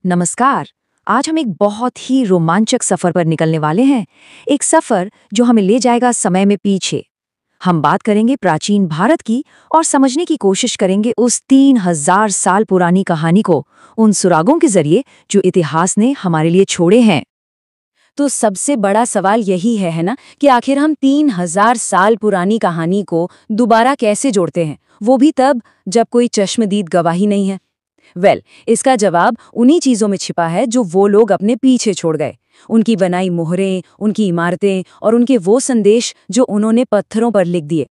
नमस्कार। आज हम एक बहुत ही रोमांचक सफर पर निकलने वाले हैं। एक सफर जो हमें ले जाएगा समय में पीछे। हम बात करेंगे प्राचीन भारत की और समझने की कोशिश करेंगे उस 3000 साल पुरानी कहानी को, उन सुरागों के जरिए जो इतिहास ने हमारे लिए छोड़े हैं। तो सबसे बड़ा सवाल यही है ना, कि आखिर हम 3000 साल पुरानी कहानी को दोबारा कैसे जोड़ते हैं, वो भी तब जब कोई चश्मदीद गवाही नहीं है। इसका जवाब उन्हीं चीजों में छिपा है जो वो लोग अपने पीछे छोड़ गए। उनकी बनाई मोहरें, उनकी इमारतें और उनके वो संदेश जो उन्होंने पत्थरों पर लिख दिए।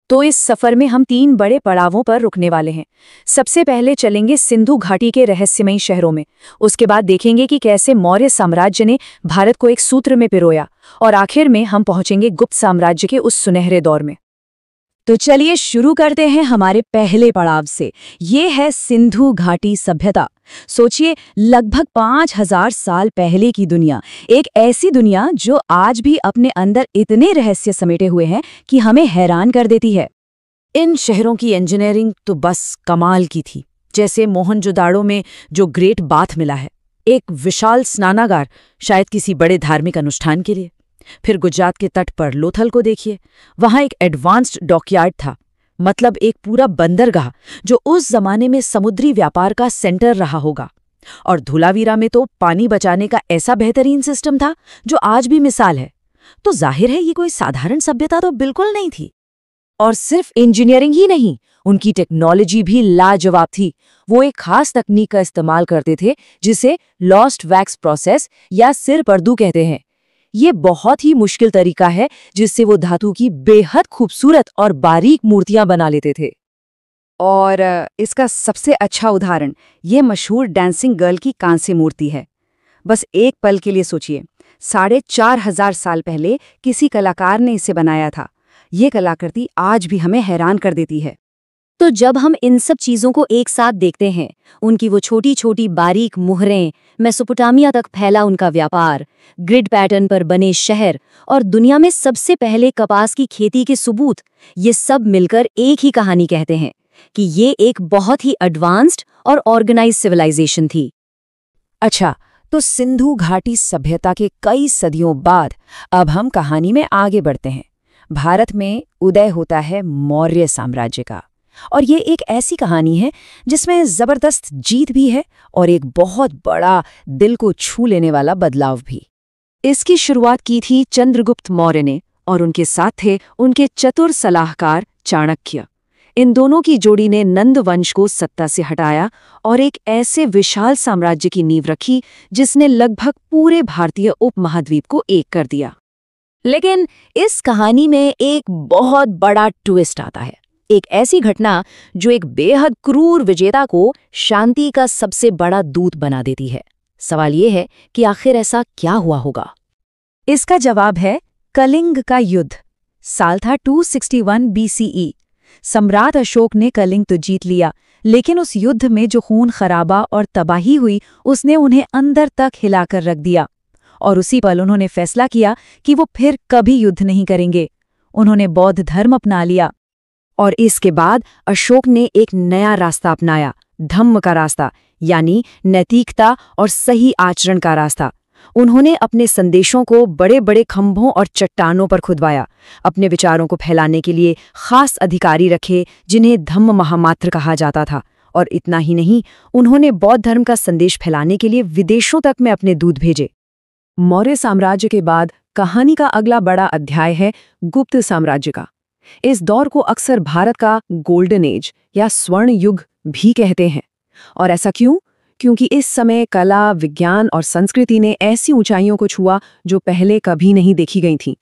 तो इस सफर में हम 3 बड़े पड़ावों पर रुकने वाले हैं। सबसे पहले चलेंगे सिंधु घाटी के रहस्यमयी शहरों में। उसके बाद देखेंगे कि कैसे मौर्य साम्राज्य ने भारत को एक सूत्र में पिरोया, और आखिर में हम पहुंचेंगे गुप्त साम्राज्य के उस सुनहरे दौर में। तो चलिए शुरू करते हैं हमारे पहले पड़ाव से। ये है सिंधु घाटी सभ्यता। सोचिए, लगभग 5000 साल पहले की दुनिया, एक ऐसी दुनिया जो आज भी अपने अंदर इतने रहस्य समेटे हुए हैं कि हमें हैरान कर देती है। इन शहरों की इंजीनियरिंग तो बस कमाल की थी। जैसे मोहनजोदाड़ो में जो ग्रेट बाथ मिला है, एक विशाल स्नानागार, शायद किसी बड़े धार्मिक अनुष्ठान के लिए। फिर गुजरात के तट पर लोथल को देखिए, वहां एक एडवांस्ड डॉकयार्ड था, मतलब एक पूरा बंदरगाह जो उस जमाने में समुद्री व्यापार का सेंटर रहा होगा। और धोलावीरा में तो पानी बचाने का ऐसा बेहतरीन सिस्टम था जो आज भी मिसाल है। तो जाहिर है ये कोई साधारण सभ्यता तो बिल्कुल नहीं थी। और सिर्फ इंजीनियरिंग ही नहीं, उनकी टेक्नोलॉजी भी लाजवाब थी। वो एक खास तकनीक का इस्तेमाल करते थे जिसे लॉस्ट वैक्स प्रोसेस या सिर पर्दू कहते हैं। ये बहुत ही मुश्किल तरीका है जिससे वो धातु की बेहद खूबसूरत और बारीक मूर्तियां बना लेते थे। और इसका सबसे अच्छा उदाहरण ये मशहूर डांसिंग गर्ल की कांस्य मूर्ति है। बस एक पल के लिए सोचिए, 4500 साल पहले किसी कलाकार ने इसे बनाया था। ये कलाकृति आज भी हमें हैरान कर देती है। तो जब हम इन सब चीजों को एक साथ देखते हैं, उनकी वो छोटी छोटी बारीक मुहरें, मेसोपोटामिया तक फैला उनका व्यापार, ग्रिड पैटर्न पर बने शहर और दुनिया में सबसे पहले कपास की खेती के सबूत, ये सब मिलकर एक ही कहानी कहते हैं कि ये एक बहुत ही एडवांस्ड और ऑर्गेनाइज्ड सिविलाइजेशन थी। अच्छा, तो सिंधु घाटी सभ्यता के कई सदियों बाद अब हम कहानी में आगे बढ़ते हैं। भारत में उदय होता है मौर्य साम्राज्य का। और ये एक ऐसी कहानी है जिसमें जबरदस्त जीत भी है और एक बहुत बड़ा दिल को छू लेने वाला बदलाव भी। इसकी शुरुआत की थी चंद्रगुप्त मौर्य ने, और उनके साथ थे उनके चतुर सलाहकार चाणक्य। इन दोनों की जोड़ी ने नंद वंश को सत्ता से हटाया और एक ऐसे विशाल साम्राज्य की नींव रखी जिसने लगभग पूरे भारतीय उपमहाद्वीप को एक कर दिया। लेकिन इस कहानी में एक बहुत बड़ा ट्विस्ट आता है। एक ऐसी घटना जो एक बेहद क्रूर विजेता को शांति का सबसे बड़ा दूत बना देती है। सवाल ये है कि आखिर ऐसा क्या हुआ होगा? इसका जवाब है कलिंग का युद्ध। साल था 261 BCE। सम्राट अशोक ने कलिंग तो जीत लिया, लेकिन उस युद्ध में जो खून खराबा और तबाही हुई, उसने उन्हें अंदर तक हिलाकर रख दिया। और उसी पल उन्होंने फैसला किया कि वो फिर कभी युद्ध नहीं करेंगे। उन्होंने बौद्ध धर्म अपना लिया। और इसके बाद अशोक ने एक नया रास्ता अपनाया, धम्म का रास्ता, यानी नैतिकता और सही आचरण का रास्ता। उन्होंने अपने संदेशों को बड़े बड़े खंभों और चट्टानों पर खुदवाया। अपने विचारों को फैलाने के लिए खास अधिकारी रखे जिन्हें धम्म महामात्र कहा जाता था। और इतना ही नहीं, उन्होंने बौद्ध धर्म का संदेश फैलाने के लिए विदेशों तक में अपने दूत भेजे। मौर्य साम्राज्य के बाद कहानी का अगला बड़ा अध्याय है गुप्त साम्राज्य का। इस दौर को अक्सर भारत का गोल्डन एज या स्वर्ण युग भी कहते हैं। और ऐसा क्यों? क्योंकि इस समय कला, विज्ञान और संस्कृति ने ऐसी ऊंचाइयों को छुआ जो पहले कभी नहीं देखी गई थीं।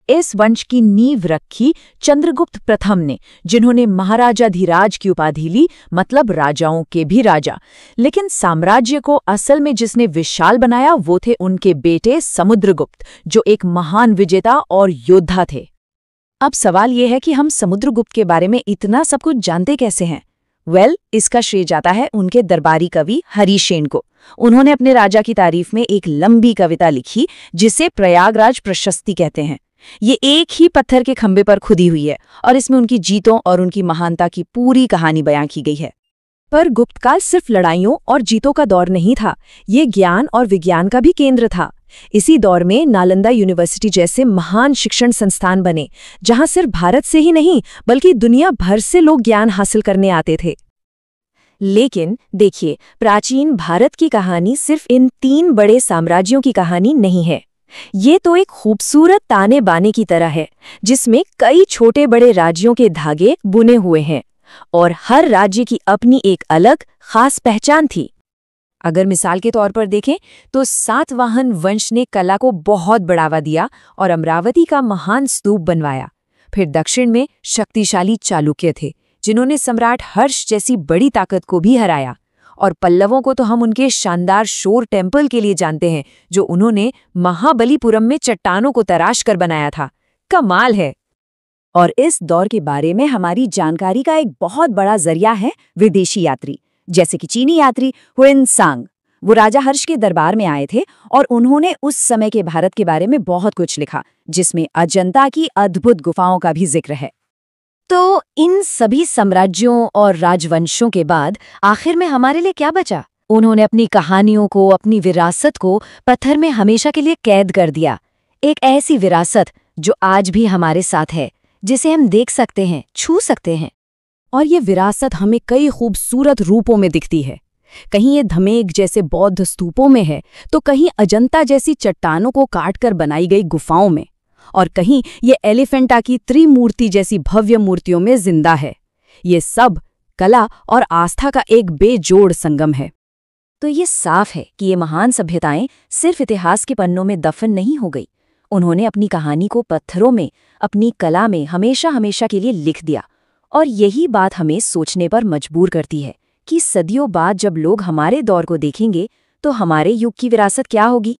इस वंश की नींव रखी चंद्रगुप्त प्रथम ने, जिन्होंने महाराजाधिराज की उपाधि ली, मतलब राजाओं के भी राजा। लेकिन साम्राज्य को असल में जिसने विशाल बनाया वो थे उनके बेटे समुद्रगुप्त, जो एक महान विजेता और योद्धा थे। अब सवाल यह है कि हम समुद्रगुप्त के बारे में इतना सब कुछ जानते कैसे हैं? इसका श्रेय जाता है उनके दरबारी कवि हरिसेन को। उन्होंने अपने राजा की तारीफ में एक लंबी कविता लिखी जिसे प्रयागराज प्रशस्ति कहते हैं। ये एक ही पत्थर के खंभे पर खुदी हुई है और इसमें उनकी जीतों और उनकी महानता की पूरी कहानी बयां की गई है। पर गुप्तकाल सिर्फ लड़ाइयों और जीतों का दौर नहीं था, ये ज्ञान और विज्ञान का भी केंद्र था। इसी दौर में नालंदा यूनिवर्सिटी जैसे महान शिक्षण संस्थान बने, जहां सिर्फ भारत से ही नहीं बल्कि दुनिया भर से लोग ज्ञान हासिल करने आते थे। लेकिन देखिए, प्राचीन भारत की कहानी सिर्फ इन 3 बड़े साम्राज्यों की कहानी नहीं है। ये तो एक खूबसूरत ताने बाने की तरह है, जिसमें कई छोटे बड़े राज्यों के धागे बुने हुए हैं और हर राज्य की अपनी एक अलग खास पहचान थी। अगर मिसाल के तौर पर देखें तो सातवाहन वंश ने कला को बहुत बढ़ावा दिया और अमरावती का महान स्तूप बनवाया। फिर दक्षिण में शक्तिशाली चालुक्य थे, जिन्होंने सम्राट हर्ष जैसी बड़ी ताकत को भी हराया। और पल्लवों को तो हम उनके शानदार शोर टेम्पल के लिए जानते हैं, जो उन्होंने महाबलीपुरम में चट्टानों को तराश कर बनाया था। कमाल है। और इस दौर के बारे में हमारी जानकारी का एक बहुत बड़ा जरिया है विदेशी यात्री, जैसे कि चीनी यात्री हुएनसांग। वो राजा हर्ष के दरबार में आए थे और उन्होंने उस समय के भारत के बारे में बहुत कुछ लिखा, जिसमें अजंता की अद्भुत गुफाओं का भी जिक्र है। तो इन सभी साम्राज्यों और राजवंशों के बाद आखिर में हमारे लिए क्या बचा? उन्होंने अपनी कहानियों को, अपनी विरासत को पत्थर में हमेशा के लिए कैद कर दिया। एक ऐसी विरासत जो आज भी हमारे साथ है, जिसे हम देख सकते हैं, छू सकते हैं। और ये विरासत हमें कई खूबसूरत रूपों में दिखती है। कहीं ये धमेक जैसे बौद्ध स्तूपों में है, तो कहीं अजंता जैसी चट्टानों को काटकर बनाई गई गुफाओं में, और कहीं ये एलिफेंटा की त्रिमूर्ति जैसी भव्य मूर्तियों में जिंदा है। ये सब कला और आस्था का एक बेजोड़ संगम है। तो ये साफ है कि ये महान सभ्यताएं सिर्फ इतिहास के पन्नों में दफन नहीं हो गई। उन्होंने अपनी कहानी को पत्थरों में, अपनी कला में हमेशा हमेशा के लिए लिख दिया। और यही बात हमें सोचने पर मजबूर करती है कि सदियों बाद जब लोग हमारे दौर को देखेंगे तो हमारे युग की विरासत क्या होगी।